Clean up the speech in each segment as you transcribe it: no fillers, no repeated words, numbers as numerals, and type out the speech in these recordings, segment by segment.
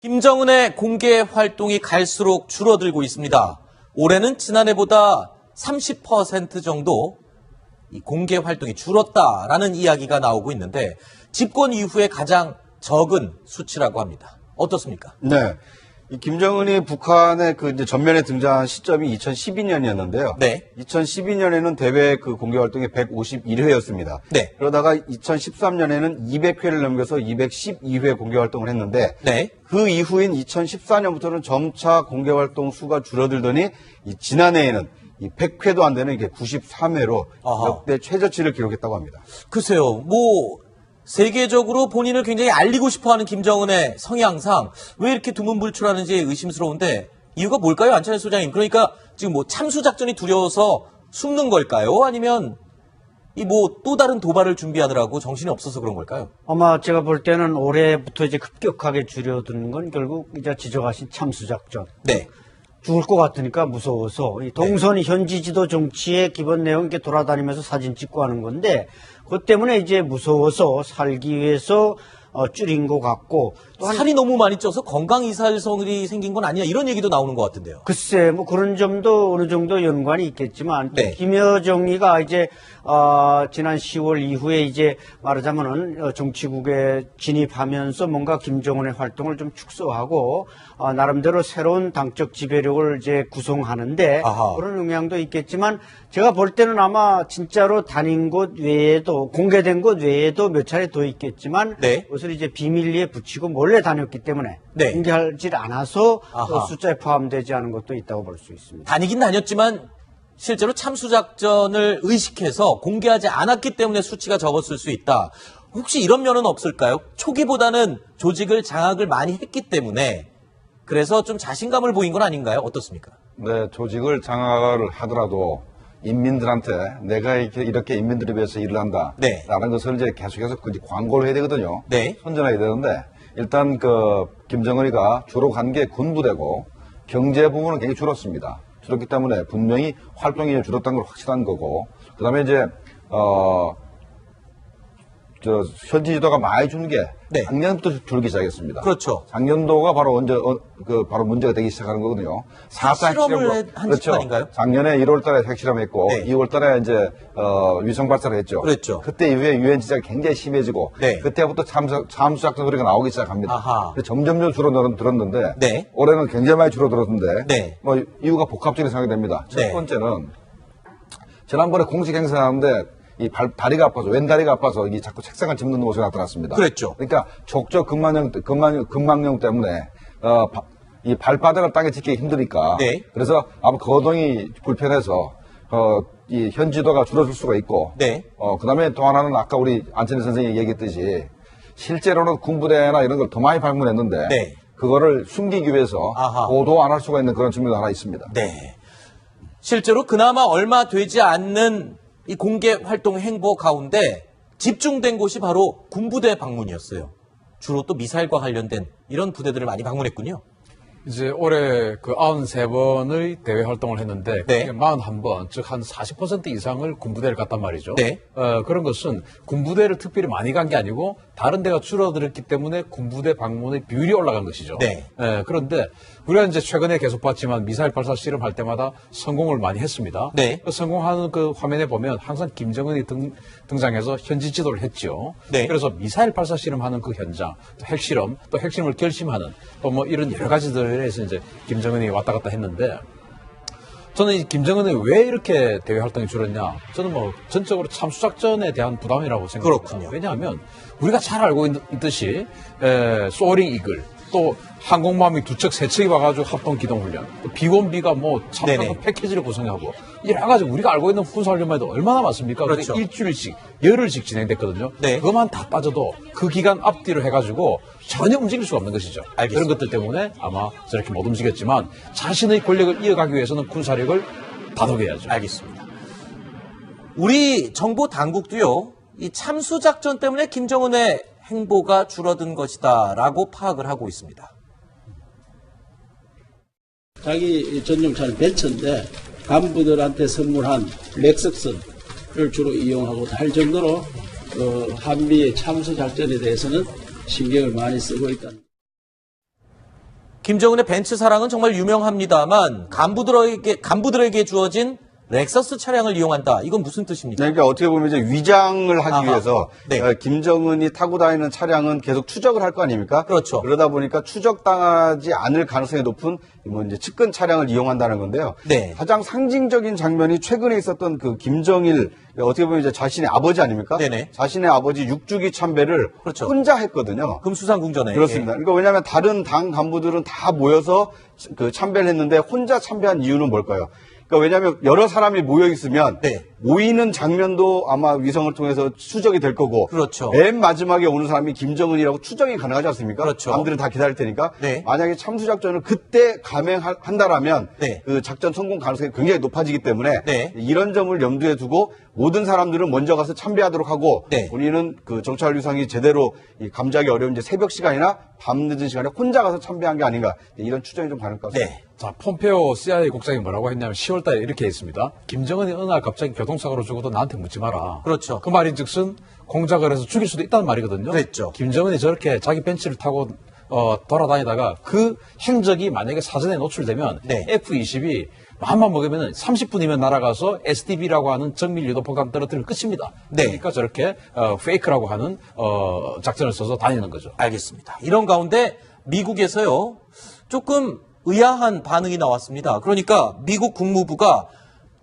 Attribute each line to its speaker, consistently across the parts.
Speaker 1: 김정은의 공개 활동이 갈수록 줄어들고 있습니다. 올해는 지난해보다 30% 정도 이 공개 활동이 줄었다라는 이야기가 나오고 있는데 집권 이후에 가장 적은 수치라고 합니다. 어떻습니까?
Speaker 2: 네. 이 김정은이 북한의 이제 전면에 등장한 시점이 2012년이었는데요.
Speaker 1: 네.
Speaker 2: 2012년에는 대외 공개 활동이 151회였습니다.
Speaker 1: 네.
Speaker 2: 그러다가 2013년에는 200회를 넘겨서 212회 공개 활동을 했는데
Speaker 1: 네.
Speaker 2: 그 이후인 2014년부터는 점차 공개 활동 수가 줄어들더니 지난해에는 100회도 안 되는 이게 93회로 역대 최저치를 기록했다고 합니다.
Speaker 1: 글쎄요. 세계적으로 본인을 굉장히 알리고 싶어하는 김정은의 성향상 왜 이렇게 두문불출하는지 의심스러운데 이유가 뭘까요, 안찬일 소장님? 그러니까 지금 참수작전이 두려워서 숨는 걸까요? 아니면 또 다른 도발을 준비하느라고 정신이 없어서 그런 걸까요?
Speaker 3: 아마 제가 볼 때는 올해부터 이제 급격하게 줄여드는 건 결국 이제 지적하신 참수작전.
Speaker 1: 네.
Speaker 3: 죽을 것 같으니까 무서워서 이 동선 현지 지도 정치의 기본 내용 이렇게 돌아다니면서 사진 찍고 하는 건데 그것 때문에 이제 무서워서 살기 위해서 줄인 것 같고 또
Speaker 1: 살이 너무 많이 쪄서 건강 이살성이 생긴 건 아니냐 이런 얘기도 나오는 것 같은데요.
Speaker 3: 글쎄 그런 점도 어느 정도 연관이 있겠지만
Speaker 1: 네.
Speaker 3: 김여정이가 이제 지난 10월 이후에 이제 말하자면은 정치국에 진입하면서 뭔가 김정은의 활동을 좀 축소하고 나름대로 새로운 당적 지배력을 이제 구성하는데 그런 영향도 있겠지만 제가 볼 때는 아마 진짜로 다닌 곳 외에도 공개된 곳 외에도 몇 차례 더 있겠지만 그것을 이제 비밀리에 붙이고 몰래 다녔기 때문에 공개하지 않아서 숫자에 포함되지 않은 것도 있다고 볼 수 있습니다.
Speaker 1: 다니긴 다녔지만 실제로 참수작전을 의식해서 공개하지 않았기 때문에 수치가 적었을 수 있다. 혹시 이런 면은 없을까요? 초기보다는 조직을 장악을 많이 했기 때문에 그래서 좀 자신감을 보인 건 아닌가요? 어떻습니까?
Speaker 4: 네, 조직을 장악을 하더라도 인민들한테 내가 이렇게 인민들을 위해서 일을 한다. 라는 것을 이제 계속해서 광고를 해야 되거든요. 선전해야 되는데 일단 김정은이가 주로 간 게 군부대고 경제 부분은 굉장히 줄었습니다. 줄었기 때문에 분명히 활동이 줄었다는 걸 확실한 거고 그다음에 이제 현지 지도가 많이 준 게 작년부터 줄기 시작했습니다.
Speaker 1: 그렇죠.
Speaker 4: 작년도가 바로 바로 문제가 되기 시작하는 거거든요. 4차
Speaker 1: 핵실험을 한
Speaker 4: 그렇죠.
Speaker 1: 아닌가요?
Speaker 4: 작년에 1월달에 핵실험했고 2월달에 이제 위성 발사를 했죠.
Speaker 1: 그랬죠.
Speaker 4: 그때 이후에 유엔 지적이 굉장히 심해지고 그때부터 참수작전 소리가 나오기 시작합니다. 점점 줄어들었는데 올해는 굉장히 많이 줄어들었는데 이유가 복합적인 생각이 됩니다. 첫 번째는 지난번에 공식 행사하는데 다리가 아파서, 왼다리가 아파서 이게 자꾸 책상을 짚는 모습이 나타났습니다.
Speaker 1: 그랬죠.
Speaker 4: 그러니까 족저 근막염 때문에, 이 발바닥을 땅에 짚기 힘드니까. 그래서 아마 거동이 불편해서, 이 현지도가 줄어들 수가 있고. 그 다음에 또 하나는 아까 우리 안찬일 선생님이 얘기했듯이 실제로는 군부대나 이런 걸 더 많이 방문했는데. 그거를 숨기기 위해서 보도 안 할 수가 있는 그런 측면도 하나 있습니다.
Speaker 1: 실제로 그나마 얼마 되지 않는 이 공개 활동 행보 가운데 집중된 곳이 바로 군부대 방문이었어요. 주로 또 미사일과 관련된 이런 부대들을 많이 방문했군요.
Speaker 5: 이제 올해 93번의 대외 활동을 했는데 그게 41번, 즉 한 40% 이상을 군부대를 갔단 말이죠. 그런 것은 군부대를 특별히 많이 간 게 아니고 다른 데가 줄어들었기 때문에 군부대 방문의 비율이 올라간 것이죠. 그런데 우리가 이제 최근에 계속 봤지만 미사일 발사 실험할 때마다 성공을 많이 했습니다. 성공하는 그 화면에 보면 항상 김정은이 등장해서 현지 지도를 했죠. 그래서 미사일 발사 실험하는 그 현장, 또 핵실험을 결심하는 또 이런 여러 가지들에서 이제 김정은이 왔다 갔다 했는데 저는 이 김정은이 왜 이렇게 대외 활동이 줄었냐? 저는 전적으로 참수작전에 대한 부담이라고 생각합니다. 왜냐하면 우리가 잘 알고 있듯이 소어링 이글 또 항공모함이 2척, 3척이 와가지고 합동기동훈련, 또 B1B가 참여하는 패키지를 구성하고 여러 가지 우리가 알고 있는 군사훈련만 해도 얼마나 많습니까?
Speaker 1: 그렇죠.
Speaker 5: 일주일씩, 열흘씩 진행됐거든요. 그것만 다 빠져도 그 기간 앞뒤로 해가지고 전혀 움직일 수가 없는 것이죠. 그런 것들 때문에 아마 저렇게 못 움직였지만 자신의 권력을 이어가기 위해서는 군사력을 다독여야죠.
Speaker 1: 알겠습니다. 우리 정보 당국도요, 이 참수작전 때문에 김정은의 행보가 줄어든 것이다라고 파악을 하고 있습니다.
Speaker 6: 자기 전용차는 벤츠인데 간부들한테 선물한 렉석스를 주로 이용하고 할 정도로 한미의 참수작전에 대해서는 신경을 많이 쓰고 있다.
Speaker 1: 김정은의 벤츠 사랑은 정말 유명합니다만 간부들에게 주어진 렉서스 차량을 이용한다. 이건 무슨 뜻입니까?
Speaker 2: 그러니까 어떻게 보면 이제 위장을 하기
Speaker 1: 아하.
Speaker 2: 위해서
Speaker 1: 네.
Speaker 2: 김정은이 타고 다니는 차량은 계속 추적을 할 거 아닙니까?
Speaker 1: 그렇죠.
Speaker 2: 그러다 보니까 추적당하지 않을 가능성이 높은 뭐 이제 측근 차량을 이용한다는 건데요.
Speaker 1: 네.
Speaker 2: 가장 상징적인 장면이 최근에 있었던 그 김정일 어떻게 보면 이제 자신의 아버지 아닙니까?
Speaker 1: 네네.
Speaker 2: 자신의 아버지 6주기 참배를
Speaker 1: 그렇죠.
Speaker 2: 혼자 했거든요.
Speaker 1: 금수산궁전에.
Speaker 2: 그렇습니다. 그러니까 왜냐하면 다른 당 간부들은 다 모여서 그 참배를 했는데 혼자 참배한 이유는 뭘까요? 그러니까 왜냐하면 여러 사람이 모여 있으면
Speaker 1: 네.
Speaker 2: 모이는 장면도 아마 위성을 통해서 추적이 될 거고
Speaker 1: 그렇죠.
Speaker 2: 맨 마지막에 오는 사람이 김정은이라고 추정이 가능하지 않습니까?
Speaker 1: 그렇죠.
Speaker 2: 남들은 다 기다릴 테니까
Speaker 1: 네.
Speaker 2: 만약에 참수작전을 그때 감행한다라면
Speaker 1: 네.
Speaker 2: 그 작전 성공 가능성이 굉장히 높아지기 때문에
Speaker 1: 네.
Speaker 2: 이런 점을 염두에 두고 모든 사람들은 먼저 가서 참배하도록 하고
Speaker 1: 네.
Speaker 2: 본인은 그 정찰 위성이 제대로 이 감지하기 어려운 이제 새벽 시간이나 밤 늦은 시간에 혼자 가서 참배한 게 아닌가 이런 추정이 좀 가능할 것 같습니다.
Speaker 1: 네.
Speaker 5: 자, 폼페오 CIA 국장이 뭐라고 했냐면 10월 달에 이렇게 했습니다. 김정은이 어느 날 갑자기 교통사고로 죽어도 나한테 묻지 마라.
Speaker 1: 그렇죠.
Speaker 5: 그 말인 즉슨 공작을 해서 죽일 수도 있다는 말이거든요.
Speaker 1: 그랬죠.
Speaker 5: 김정은이 저렇게 자기 벤츠를 타고 돌아다니다가 그 행적이 만약에 사전에 노출되면
Speaker 1: 네.
Speaker 5: F-22 마음만 먹으면 30분이면 날아가서 SDB라고 하는 정밀 유도폭탄 떨어뜨리면 끝입니다.
Speaker 1: 네.
Speaker 5: 그러니까 저렇게 페이크라고 하는 작전을 써서 다니는 거죠.
Speaker 1: 알겠습니다. 이런 가운데 미국에서요. 조금 의아한 반응이 나왔습니다. 그러니까 미국 국무부가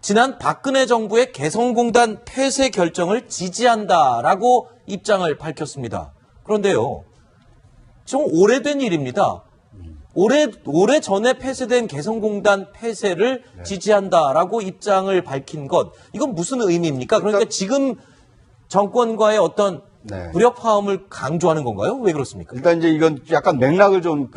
Speaker 1: 지난 박근혜 정부의 개성공단 폐쇄 결정을 지지한다라고 입장을 밝혔습니다. 그런데요. 좀 오래된 일입니다. 오래 전에 폐쇄된 개성공단 폐쇄를 지지한다라고 입장을 밝힌 것. 이건 무슨 의미입니까? 그러니까 지금 정권과의 어떤
Speaker 2: 네.
Speaker 1: 불협화음을 강조하는 건가요? 왜 그렇습니까?
Speaker 2: 일단 이제 이건 약간 맥락을 좀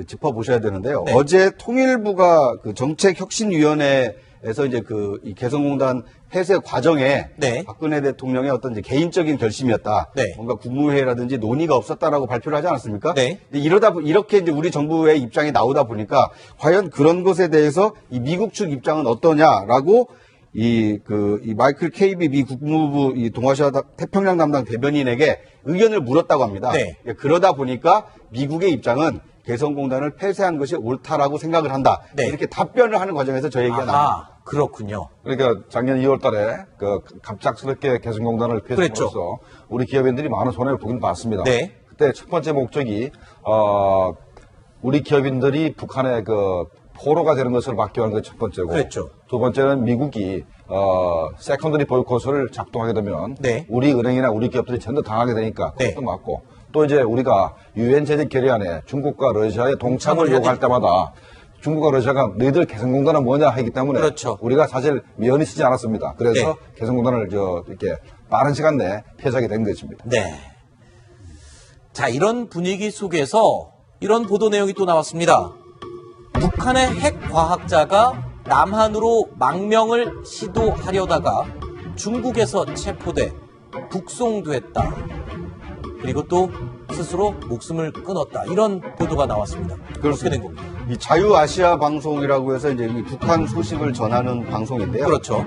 Speaker 2: 짚어보셔야 되는데요.
Speaker 1: 네.
Speaker 2: 어제 통일부가 그 정책혁신위원회에서 이제 이 개성공단 폐쇄 과정에
Speaker 1: 네.
Speaker 2: 박근혜 대통령의 어떤 이제 개인적인 결심이었다.
Speaker 1: 네.
Speaker 2: 뭔가 국무회의라든지 논의가 없었다라고 발표를 하지 않았습니까?
Speaker 1: 네.
Speaker 2: 근데 이렇게 이제 우리 정부의 입장이 나오다 보니까 과연 그런 것에 대해서 이 미국 측 입장은 어떠냐라고 이 마이클 케이비 미 국무부 이 동아시아 태평양 담당 대변인에게 의견을 물었다고 합니다.
Speaker 1: 네.
Speaker 2: 그러다 보니까 미국의 입장은 개성공단을 폐쇄한 것이 옳다라고 생각을 한다.
Speaker 1: 네.
Speaker 2: 이렇게 답변을 하는 과정에서 저 얘기가 나옵니다.
Speaker 1: 그렇군요.
Speaker 4: 그러니까 작년 2월 달에 갑작스럽게 개성공단을 폐쇄함으로써 우리 기업인들이 많은 손해를 보긴 봤습니다.
Speaker 1: 네.
Speaker 4: 그때 첫 번째 목적이 우리 기업인들이 북한의 포로가 되는 것을 막기 위한 게 첫 번째고
Speaker 1: 그랬죠.
Speaker 4: 두 번째는 미국이 세컨더리 보이콧을 작동하게 되면
Speaker 1: 네.
Speaker 4: 우리 은행이나 우리 기업들이 전부 당하게 되니까
Speaker 1: 네.
Speaker 4: 그것도 맞고 또 이제 우리가 유엔 제재 결의안에 중국과 러시아의 동참을 요구할 때마다 중국과 러시아가 너희들 개성공단은 뭐냐 하기 때문에
Speaker 1: 그렇죠.
Speaker 4: 우리가 사실 면이 쓰지 않았습니다. 그래서
Speaker 1: 네.
Speaker 4: 개성공단을 이렇게 빠른 시간 내에 폐쇄하게 된 것입니다.
Speaker 1: 네. 자, 이런 분위기 속에서 이런 보도 내용이 또 나왔습니다. 북한의 핵 과학자가 남한으로 망명을 시도하려다가 중국에서 체포돼 북송됐다. 그리고 또 스스로 목숨을 끊었다. 이런 보도가 나왔습니다. 어떻게 된 겁니까?
Speaker 2: 이 자유아시아 방송이라고 해서 이제 이 북한 소식을 전하는 방송인데요.
Speaker 1: 그렇죠.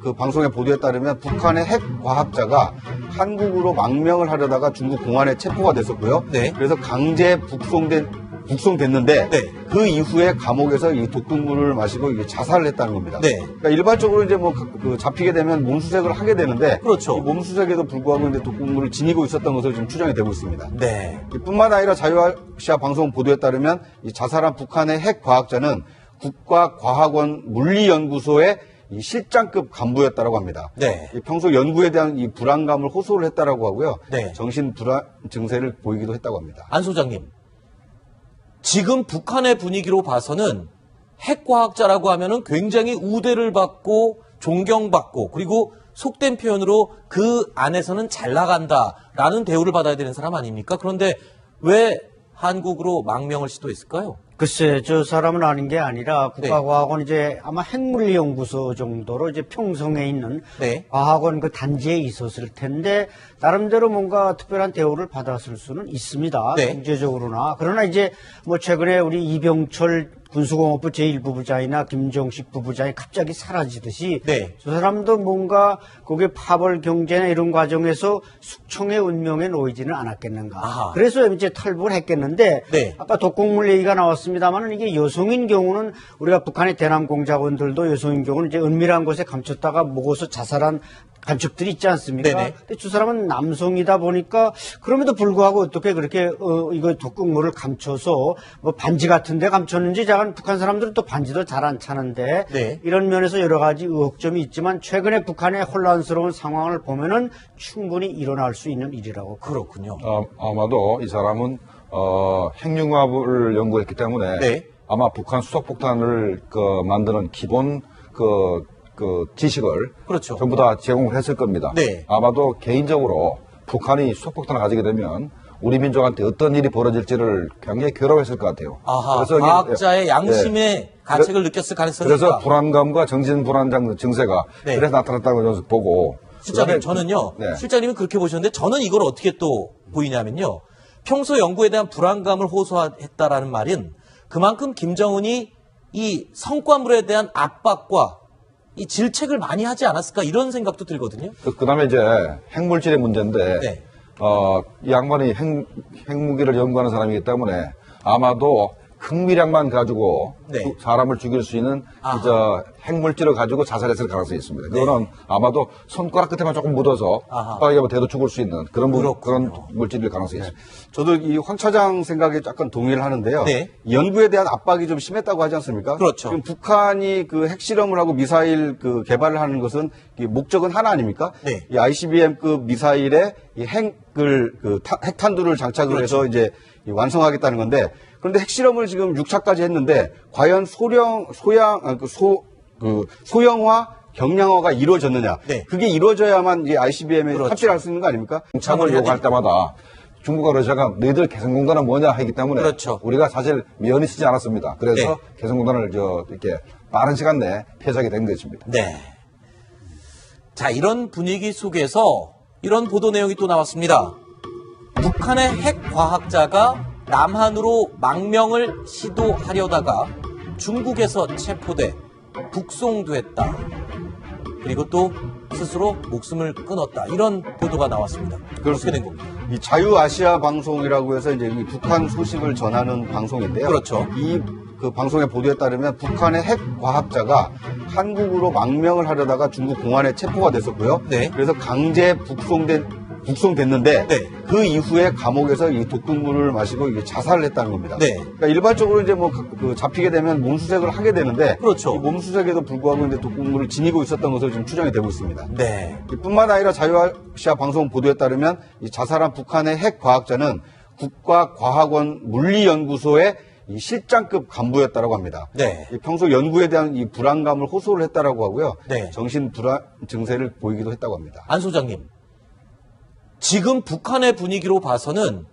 Speaker 2: 그 방송의 보도에 따르면 북한의 핵 과학자가 한국으로 망명을 하려다가 중국 공안에 체포가 됐었고요.
Speaker 1: 네.
Speaker 2: 그래서 강제 북송됐는데
Speaker 1: 네.
Speaker 2: 그 이후에 감옥에서 이 독극물을 마시고 이게 자살을 했다는 겁니다.
Speaker 1: 네.
Speaker 2: 그러니까 일반적으로 이제 잡히게 되면 몸수색을 하게 되는데
Speaker 1: 그렇죠.
Speaker 2: 이 몸수색에도 불구하고 이제 독극물을 지니고 있었던 것으로 지금 추정이 되고 있습니다.
Speaker 1: 네.
Speaker 2: 뿐만 아니라 자유아시아 방송 보도에 따르면 이 자살한 북한의 핵 과학자는 국가과학원 물리연구소의 이 실장급 간부였다고 합니다.
Speaker 1: 네.
Speaker 2: 평소 연구에 대한 이 불안감을 호소를 했다라고 하고요.
Speaker 1: 네.
Speaker 2: 정신 불안 증세를 보이기도 했다고 합니다.
Speaker 1: 안 소장님, 지금 북한의 분위기로 봐서는 핵과학자라고 하면은 굉장히 우대를 받고 존경받고 그리고 속된 표현으로 그 안에서는 잘 나간다라는 대우를 받아야 되는 사람 아닙니까? 그런데 왜 한국으로 망명을 시도했을까요?
Speaker 3: 글쎄, 저 사람은 아닌 게 아니라 국가과학원 이제 아마 핵물리연구소 정도로 이제 평성에 있는
Speaker 1: 네.
Speaker 3: 과학원 그 단지에 있었을 텐데 나름대로 뭔가 특별한 대우를 받았을 수는 있습니다.
Speaker 1: 네.
Speaker 3: 경제적으로나. 그러나 이제 뭐 최근에 우리 이병철 군수공업부 제1부부장이나 김정식 부부장이 갑자기 사라지듯이
Speaker 1: 네.
Speaker 3: 저 사람도 뭔가 거기에 파벌 경제나 이런 과정에서 숙청의 운명에 놓이지는 않았겠는가.
Speaker 1: 아하.
Speaker 3: 그래서 이제 탈북을 했겠는데
Speaker 1: 네.
Speaker 3: 아까 독곡물 얘기가 나왔습니다만 이게 여성인 경우는 우리가 북한의 대남 공작원들도 여성인 경우는 이제 은밀한 곳에 감췄다가 먹어서 자살한 간첩들이 있지 않습니까?
Speaker 1: 네네.
Speaker 3: 근데 두 사람은 남성이다 보니까 그럼에도 불구하고 어떻게 그렇게 이거 독극물을 감춰서 뭐 반지 같은 데 감췄는지 작은 북한 사람들은 또 반지도 잘 안 차는데
Speaker 1: 네.
Speaker 3: 이런 면에서 여러 가지 의혹점이 있지만 최근에 북한의 혼란스러운 상황을 보면은 충분히 일어날 수 있는 일이라고.
Speaker 1: 그렇군요.
Speaker 4: 아마도 이 사람은 핵융합을 연구했기 때문에
Speaker 1: 네.
Speaker 4: 아마 북한 수소폭탄을 만드는 기본 지식을
Speaker 1: 그렇죠.
Speaker 4: 전부 다 제공을 했을 겁니다.
Speaker 1: 네.
Speaker 4: 아마도 개인적으로 북한이 수소폭탄을 가지게 되면 우리 민족한테 어떤 일이 벌어질지를 굉장히 괴로워했을 것 같아요.
Speaker 1: 아하,
Speaker 4: 이게-
Speaker 1: 과학자의 양심의
Speaker 4: 예.
Speaker 1: 가책을 느꼈을 가능성이
Speaker 4: 그래서
Speaker 1: 있다.
Speaker 4: 불안감과 정신불안 증세가
Speaker 1: 네.
Speaker 4: 그래서 나타났다고 보고.
Speaker 1: 실장님,
Speaker 4: 그다음에-
Speaker 1: 저는요,
Speaker 4: 네.
Speaker 1: 실장님은 그렇게 보셨는데, 저는 이걸 어떻게 또 보이냐면요, 평소 연구에 대한 불안감을 호소했다라는 말은 그만큼 김정은이 이 성과물에 대한 압박과 이 질책을 많이 하지 않았을까, 이런 생각도 들거든요.
Speaker 4: 그다음에 이제 핵물질의 문제인데,
Speaker 1: 네.
Speaker 4: 이 양반이 핵무기를 연구하는 사람이기 때문에 아마도 흥미량만 가지고
Speaker 1: 네.
Speaker 4: 사람을 죽일 수 있는
Speaker 1: 아하.
Speaker 4: 핵물질을 가지고 자살했을 가능성이 있습니다. 그거는 아마도 손가락 끝에만 조금 묻어서
Speaker 1: 아하.
Speaker 4: 빠르게 대도 죽을 수 있는 그런
Speaker 1: 그렇군요.
Speaker 4: 물질일 가능성이 있습니다.
Speaker 2: 저도 이 황 차장 생각에 약간 동의를 하는데요.
Speaker 1: 네.
Speaker 2: 연구에 대한 압박이 좀 심했다고 하지 않습니까?
Speaker 1: 그렇죠.
Speaker 2: 지금 북한이 그 핵실험을 하고 미사일 그 개발을 하는 것은 이 목적은 하나 아닙니까?
Speaker 1: 네.
Speaker 2: 이 ICBM급 미사일에 이 핵탄두를 장착을
Speaker 1: 그렇죠.
Speaker 2: 해서 이제 이 완성하겠다는 건데, 그런데 핵실험을 지금 6차까지 했는데 과연 소형화 경량화가 이루어졌느냐?
Speaker 1: 네.
Speaker 2: 그게 이루어져야만 이제 ICBM에
Speaker 1: 그렇죠.
Speaker 2: 탑재할 수 있는 거 아닙니까?
Speaker 4: 창을 요구할 때마다 중국과 러시아가 너희들 개성공단은 뭐냐 하기 때문에
Speaker 1: 그렇죠.
Speaker 4: 우리가 사실 면이 쓰지 않았습니다. 그래서
Speaker 1: 네.
Speaker 4: 개성공단을 이렇게 빠른 시간 내에 폐쇄하게 된 것입니다.
Speaker 1: 네. 자, 이런 분위기 속에서 이런 보도 내용이 또 나왔습니다. 북한의 핵 과학자가 남한으로 망명을 시도하려다가 중국에서 체포돼 북송됐다. 그리고 또 스스로 목숨을 끊었다. 이런 보도가 나왔습니다. 어떻게 된 겁니까?
Speaker 2: 이 자유아시아 방송이라고 해서 이제 이 북한 소식을 전하는 방송인데요.
Speaker 1: 그렇죠.
Speaker 2: 이 그 방송의 보도에 따르면 북한의 핵 과학자가 한국으로 망명을 하려다가 중국 공안에 체포가 됐었고요.
Speaker 1: 네.
Speaker 2: 그래서 강제 북송됐는데
Speaker 1: 네.
Speaker 2: 그 이후에 감옥에서 이 독극물을 마시고 이게 자살을 했다는 겁니다.
Speaker 1: 네.
Speaker 2: 그러니까 일반적으로 이제 뭐 잡히게 되면 몸수색을 하게 되는데
Speaker 1: 그렇죠.
Speaker 2: 이 몸수색에도 불구하고 이제 독극물을 지니고 있었던 것으로 지금 추정이 되고 있습니다.
Speaker 1: 네.
Speaker 2: 뿐만 아니라 자유아시아 방송 보도에 따르면 이 자살한 북한의 핵 과학자는 국가과학원 물리연구소의 이 실장급 간부였다고 합니다.
Speaker 1: 네.
Speaker 2: 이 평소 연구에 대한 이 불안감을 호소를 했다라고 하고요.
Speaker 1: 네.
Speaker 2: 정신 불안 증세를 보이기도 했다고 합니다.
Speaker 1: 안 소장님, 지금 북한의 분위기로 봐서는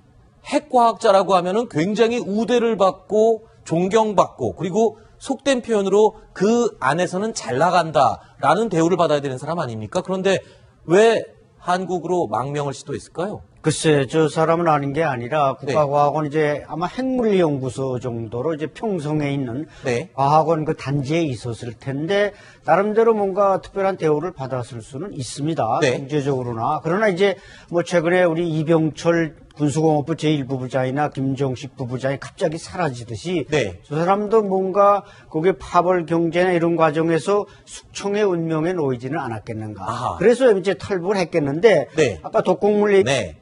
Speaker 1: 핵과학자라고 하면은 굉장히 우대를 받고 존경받고 그리고 속된 표현으로 그 안에서는 잘 나간다라는 대우를 받아야 되는 사람 아닙니까? 그런데 왜 한국으로 망명을 시도했을까요?
Speaker 3: 글쎄, 저 사람은 아닌 게 아니라
Speaker 1: 네.
Speaker 3: 국가과학원 이제 아마 핵물리연구소 정도로 이제 평성에 있는
Speaker 1: 네.
Speaker 3: 과학원 그 단지에 있었을 텐데 나름대로 뭔가 특별한 대우를 받았을 수는 있습니다.
Speaker 1: 네.
Speaker 3: 경제적으로나. 그러나 이제 뭐 최근에 우리 이병철 군수공업부 제1부부장이나 김정식 부부장이 갑자기 사라지듯이
Speaker 1: 네.
Speaker 3: 저 사람도 뭔가 거기에 파벌 경제나 이런 과정에서 숙청의 운명에 놓이지는 않았겠는가.
Speaker 1: 아하.
Speaker 3: 그래서 이제 탈북을 했겠는데
Speaker 1: 네.
Speaker 3: 아까 독곡물 얘기
Speaker 1: 네.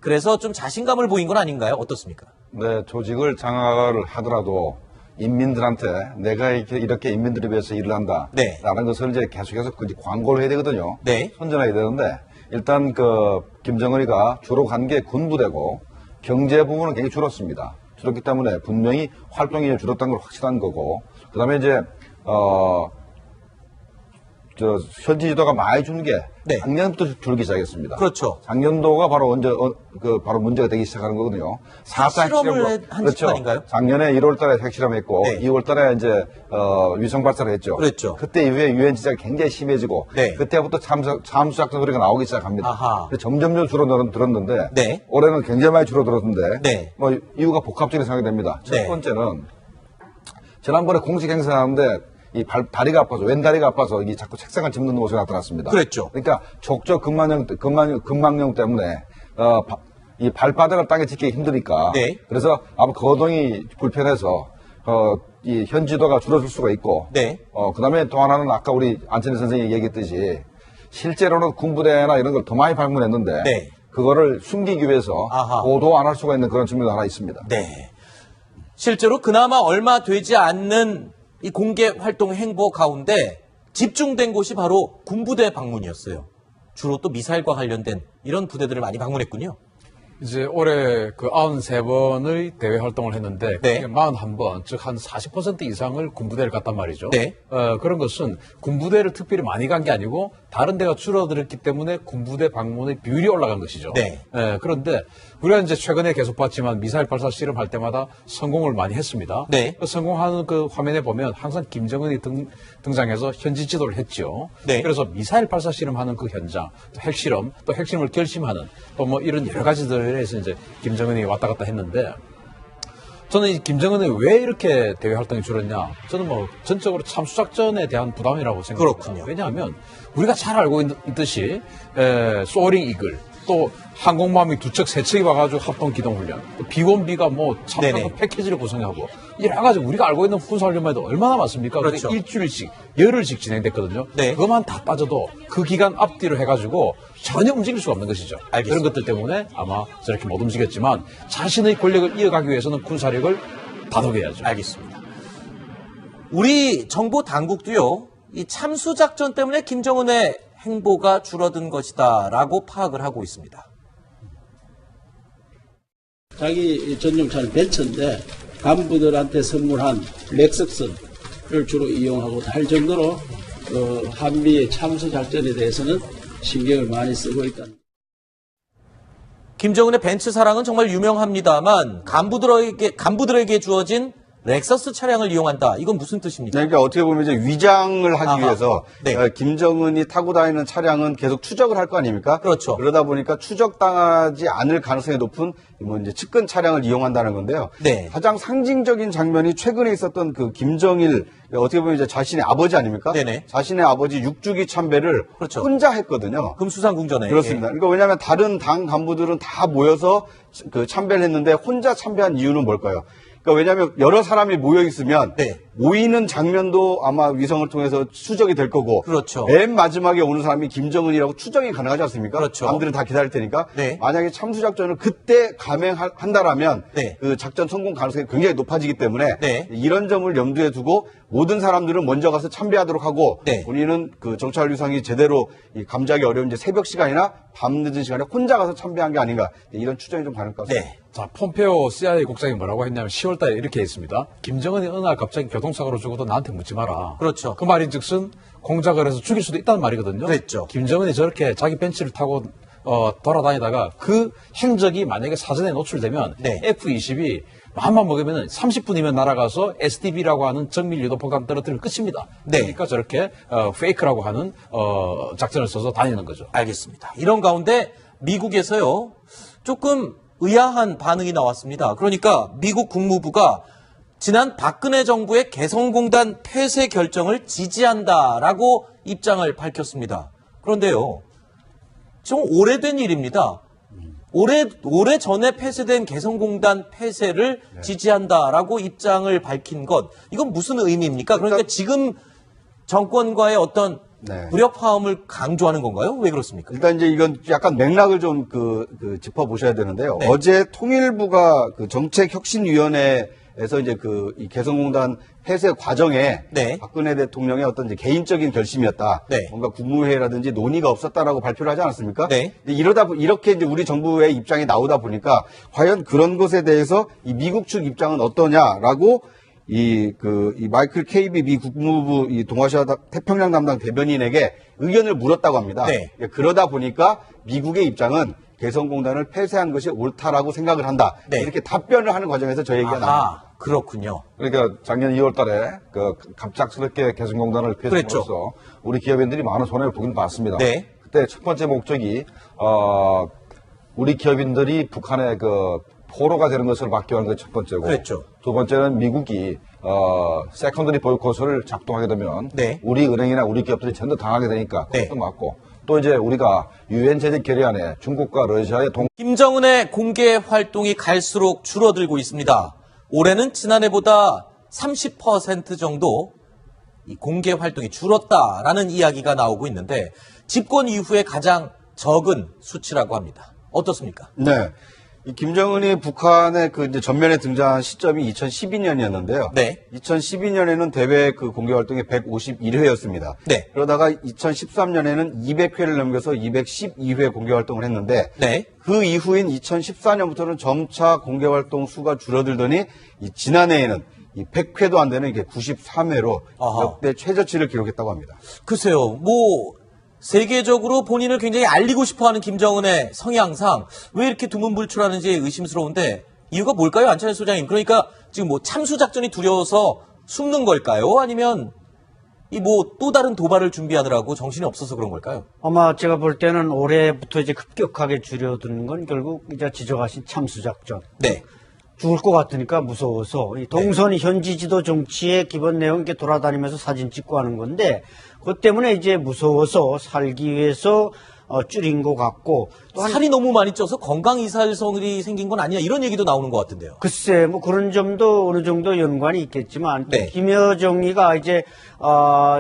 Speaker 1: 그래서 좀 자신감을 보인 건 아닌가요? 어떻습니까?
Speaker 4: 네, 조직을 장악을 하더라도 인민들한테 내가 이렇게 인민들을 위해서 일을 한다.
Speaker 1: 네.
Speaker 4: 라는 것을 이제 계속해서 광고를 해야 되거든요.
Speaker 1: 네.
Speaker 4: 선전해야 되는데, 일단 김정은이가 주로 간 게 군부대고, 경제 부분은 굉장히 줄었습니다. 줄었기 때문에 분명히 활동이 줄었다는 걸 확실한 거고, 그 다음에 이제, 현지 지도가 많이 준 게
Speaker 1: 네.
Speaker 4: 작년부터 줄기 시작했습니다.
Speaker 1: 그렇죠.
Speaker 4: 작년도가 바로 바로 문제가 되기 시작하는 거거든요. 4차
Speaker 1: 핵실험을 한 직후아닌가요?
Speaker 4: 작년에 1월 달에 핵실험했고,
Speaker 1: 네.
Speaker 4: 2월 달에 이제, 위성 발사를 했죠.
Speaker 1: 그랬죠.
Speaker 4: 그때 이후에 유엔 지적이 굉장히 심해지고,
Speaker 1: 네.
Speaker 4: 그때부터 참수작전 소리가 나오기 시작합니다.
Speaker 1: 아하.
Speaker 4: 그래서 점점 줄어들었는데,
Speaker 1: 네.
Speaker 4: 올해는 굉장히 많이 줄어들었는데,
Speaker 1: 네.
Speaker 4: 뭐, 이유가 복합적인 생각이 됩니다.
Speaker 1: 네.
Speaker 4: 첫 번째는, 지난번에 공식 행사하는데 다리가 아파서, 왼다리가 아파서 이게 자꾸 책상을 짚는 모습이 나타났습니다.
Speaker 1: 그랬죠.
Speaker 4: 그러니까 족저 근막염 때문에, 이 발바닥을 땅에 짚기 힘드니까.
Speaker 1: 네.
Speaker 4: 그래서 아마 거동이 불편해서, 이 현지도가 줄어들 수가 있고.
Speaker 1: 네.
Speaker 4: 그 다음에 또 하나는 아까 우리 안천희 선생님이 얘기했듯이 실제로는 군부대나 이런 걸 더 많이 방문했는데.
Speaker 1: 네.
Speaker 4: 그거를 숨기기 위해서
Speaker 1: 아하.
Speaker 4: 보도 안 할 수가 있는 그런 측면도 하나 있습니다.
Speaker 1: 네. 실제로 그나마 얼마 되지 않는 이 공개 활동 행보 가운데 집중된 곳이 바로 군부대 방문이었어요. 주로 또 미사일과 관련된 이런 부대들을 많이 방문했군요.
Speaker 5: 이제 올해 그 93번의 대외 활동을 했는데
Speaker 1: 네.
Speaker 5: 그게 41번, 즉 한 40% 이상을 군부대를 갔단 말이죠.
Speaker 1: 네.
Speaker 5: 그런 것은 군부대를 특별히 많이 간 게 아니고 다른 데가 줄어들었기 때문에 군부대 방문의 비율이 올라간 것이죠.
Speaker 1: 네.
Speaker 5: 그런데 우리가 이제 최근에 계속 봤지만 미사일 발사 실험할 때마다 성공을 많이 했습니다.
Speaker 1: 네.
Speaker 5: 그 성공하는 그 화면에 보면 항상 김정은이 등장해서 현지 지도를 했죠.
Speaker 1: 네.
Speaker 5: 그래서 미사일 발사 실험하는 그 현장, 또 핵실험, 또 핵실험을 결심하는 또 뭐 이런 여러 가지들에서 이제 김정은이 왔다 갔다 했는데 저는 이 김정은이 왜 이렇게 대외 활동이 줄었냐? 저는 뭐 전적으로 참수작전에 대한 부담이라고 생각합니다.
Speaker 1: 그렇군요.
Speaker 5: 왜냐하면 우리가 잘 알고 있듯이 소어링 이글 또 항공모함이 2척, 3척이 와가지고 합동 기동훈련, 또 B1B가 뭐 참가서
Speaker 1: 네네.
Speaker 5: 패키지를 구성하고 여러 가지 우리가 알고 있는 군사훈련만 해도 얼마나 많습니까?
Speaker 1: 그렇죠.
Speaker 5: 그게 일주일씩, 열흘씩 진행됐거든요.
Speaker 1: 네.
Speaker 5: 그것만 다 빠져도 그 기간 앞뒤로 해가지고 전혀 움직일 수가 없는 것이죠.
Speaker 1: 알겠습니다.
Speaker 5: 그런 것들 때문에 아마 저렇게 못 움직였지만 자신의 권력을 이어가기 위해서는 군사력을 다독여야죠.
Speaker 1: 알겠습니다. 우리 정보 당국도요, 이 참수작전 때문에 김정은의 행보가 줄어든 것이다라고 파악을 하고 있습니다.
Speaker 6: 자기 전용차는 벤츠인데 간부들한테 선물한 렉석스를 주로 이용하고 할 정도로 한미의 참수 작전에 대해서는 신경을 많이 쓰고 있다.
Speaker 1: 김정은의 벤츠 사랑은 정말 유명합니다만 간부들에게 주어진 렉서스 차량을 이용한다. 이건 무슨 뜻입니까?
Speaker 2: 그러니까 어떻게 보면 이제 위장을 하기
Speaker 1: 아하.
Speaker 2: 위해서
Speaker 1: 네.
Speaker 2: 김정은이 타고 다니는 차량은 계속 추적을 할 거 아닙니까?
Speaker 1: 그렇죠.
Speaker 2: 그러다 보니까 추적당하지 않을 가능성이 높은 뭐 이제 측근 차량을 이용한다는 건데요.
Speaker 1: 네.
Speaker 2: 가장 상징적인 장면이 최근에 있었던 그 김정일 어떻게 보면 이제 자신의 아버지 아닙니까?
Speaker 1: 네네.
Speaker 2: 자신의 아버지 6주기 참배를
Speaker 1: 그렇죠.
Speaker 2: 혼자 했거든요.
Speaker 1: 금수산궁전에.
Speaker 2: 그렇습니다. 그러니까 왜냐하면 다른 당 간부들은 다 모여서 그 참배를 했는데 혼자 참배한 이유는 뭘까요? 그러니까 왜냐하면 여러 사람이 모여 있으면
Speaker 1: 네.
Speaker 2: 모이는 장면도 아마 위성을 통해서 추적이 될 거고
Speaker 1: 그렇죠.
Speaker 2: 맨 마지막에 오는 사람이 김정은이라고 추정이 가능하지 않습니까?
Speaker 1: 그렇죠.
Speaker 2: 남들은 다 기다릴 테니까
Speaker 1: 네.
Speaker 2: 만약에 참수작전을 그때 감행한다라면
Speaker 1: 네.
Speaker 2: 그 작전 성공 가능성이 굉장히 높아지기 때문에
Speaker 1: 네.
Speaker 2: 이런 점을 염두에 두고 모든 사람들은 먼저 가서 참배하도록 하고
Speaker 1: 네.
Speaker 2: 본인은 그 정찰 위성이 제대로 감지하기 어려운 이제 새벽 시간이나 밤 늦은 시간에 혼자 가서 참배한 게 아닌가 이런 추정이 좀 가능할 것 같습니다.
Speaker 1: 네.
Speaker 5: 자, 폼페오 CIA 국장이 뭐라고 했냐면 10월 달에 이렇게 했습니다. 김정은이 어느 날 갑자기 교통사고로 죽어도 나한테 묻지 마라.
Speaker 1: 그렇죠.
Speaker 5: 그 말인 즉슨 공작을 해서 죽일 수도 있다는 말이거든요.
Speaker 1: 그랬죠.
Speaker 5: 김정은이 저렇게 자기 벤츠를 타고 돌아다니다가 그 행적이 만약에 사전에 노출되면
Speaker 1: 네.
Speaker 5: F-22 마음만 먹으면 30분이면 날아가서 SDB라고 하는 정밀 유도폭탄 떨어뜨리면 끝입니다.
Speaker 1: 네.
Speaker 5: 그러니까 저렇게 페이크라고 하는 작전을 써서 다니는 거죠.
Speaker 1: 알겠습니다. 이런 가운데 미국에서요, 조금 의아한 반응이 나왔습니다. 그러니까 미국 국무부가 지난 박근혜 정부의 개성공단 폐쇄 결정을 지지한다라고 입장을 밝혔습니다. 그런데요, 좀 오래된 일입니다. 오래 전에 폐쇄된 개성공단 폐쇄를 지지한다라고 입장을 밝힌 것, 이건 무슨 의미입니까? 그러니까 지금 정권과의 어떤
Speaker 2: 네.
Speaker 1: 불협화음을 강조하는 건가요? 왜 그렇습니까?
Speaker 2: 일단 이제 이건 약간 맥락을 좀 짚어보셔야 되는데요.
Speaker 1: 네.
Speaker 2: 어제 통일부가 그 정책혁신위원회에서 이제 이 개성공단 폐쇄 과정에
Speaker 1: 네.
Speaker 2: 박근혜 대통령의 어떤 이제 개인적인 결심이었다.
Speaker 1: 네.
Speaker 2: 뭔가 국무회의라든지 논의가 없었다라고 발표를 하지 않았습니까?
Speaker 1: 네.
Speaker 2: 근데 이렇게 이제 우리 정부의 입장이 나오다 보니까 과연 그런 것에 대해서 이 미국 측 입장은 어떠냐라고 이 마이클 케이비 미 국무부 동아시아 태평양 담당 대변인에게 의견을 물었다고 합니다.
Speaker 1: 네.
Speaker 2: 그러다 보니까 미국의 입장은 개성공단을 폐쇄한 것이 옳다라고 생각을 한다.
Speaker 1: 네.
Speaker 2: 이렇게 답변을 하는 과정에서 저 얘기가 나옵니다.
Speaker 1: 그렇군요.
Speaker 4: 그러니까 작년 2월 달에 갑작스럽게 개성공단을 폐쇄함으로써 우리 기업인들이 많은 손해를 보긴 봤습니다.
Speaker 1: 네.
Speaker 4: 그때 첫 번째 목적이 우리 기업인들이 북한의 포로가 되는 것을 막기 위한 게 첫 번째고.
Speaker 1: 그랬죠.
Speaker 4: 두 번째는 미국이 세컨더리 보이콧을 작동하게 되면
Speaker 1: 네.
Speaker 4: 우리 은행이나 우리 기업들이 전부 당하게 되니까
Speaker 1: 네.
Speaker 4: 그것도 맞고. 또 이제 우리가 유엔 제재 결의안에 중국과 러시아의
Speaker 1: 김정은의 공개 활동이 갈수록 줄어들고 있습니다. 올해는 지난해보다 30% 정도 이 공개 활동이 줄었다라는 이야기가 나오고 있는데 집권 이후에 가장 적은 수치라고 합니다. 어떻습니까?
Speaker 2: 네. 이 김정은이 북한의 그 이제 전면에 등장한 시점이 2012년이었는데요.
Speaker 1: 네.
Speaker 2: 2012년에는 대외 그 공개 활동이 151회였습니다.
Speaker 1: 네.
Speaker 2: 그러다가 2013년에는 200회를 넘겨서 212회 공개 활동을 했는데
Speaker 1: 네.
Speaker 2: 그 이후인 2014년부터는 점차 공개 활동 수가 줄어들더니 이 지난해에는 이 100회도 안 되는 이게 93회로
Speaker 1: 아하.
Speaker 2: 역대 최저치를 기록했다고 합니다.
Speaker 1: 글쎄요, 뭐 세계적으로 본인을 굉장히 알리고 싶어하는 김정은의 성향상 왜 이렇게 두문불출하는지 의심스러운데 이유가 뭘까요, 안찬일 소장님? 그러니까 지금 뭐 참수 작전이 두려워서 숨는 걸까요? 아니면 이 뭐 또 다른 도발을 준비하느라고 정신이 없어서 그런 걸까요?
Speaker 3: 아마 제가 볼 때는 올해부터 이제 급격하게 줄여드는 건 결국 이제 지적하신 참수작전.
Speaker 1: 네.
Speaker 3: 죽을 것 같으니까 무서워서 이 동선이 현지 지도 정치의 기본 내용 이렇게 돌아다니면서 사진 찍고 하는 건데 그것 때문에 이제 무서워서 살기 위해서 줄인 것 같고 또
Speaker 1: 살이 너무 많이 쪄서 건강 이살성이 생긴 건 아니냐 이런 얘기도 나오는 것 같은데요.
Speaker 3: 글쎄 뭐 그런 점도 어느 정도 연관이 있겠지만 또
Speaker 1: 네.
Speaker 3: 김여정이가 이제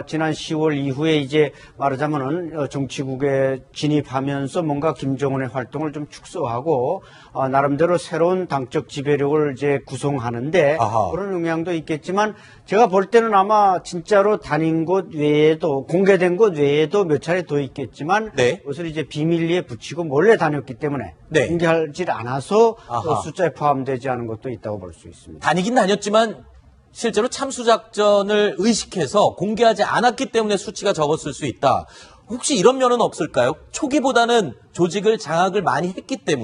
Speaker 3: 지난 10월 이후에 이제 말하자면은 정치국에 진입하면서 뭔가 김정은의 활동을 좀 축소하고 나름대로 새로운 당적 지배력을 이제 구성하는데
Speaker 1: 아하.
Speaker 3: 그런 영향도 있겠지만 제가 볼 때는 아마 진짜로 다닌 곳 외에도 공개된 곳 외에도 몇 차례 더 있겠지만
Speaker 1: 네.
Speaker 3: 그것을 이제 비밀리에 붙이고 몰래 다녔기 때문에
Speaker 1: 네.
Speaker 3: 공개하지 않아서
Speaker 1: 아하.
Speaker 3: 숫자에 포함되지 않은 것도 있다고 볼 수 있습니다.
Speaker 1: 다니긴 다녔지만 실제로 참수작전을 의식해서 공개하지 않았기 때문에 수치가 적었을 수 있다. 혹시 이런 면은 없을까요? 초기보다는 조직을 장악을 많이 했기 때문에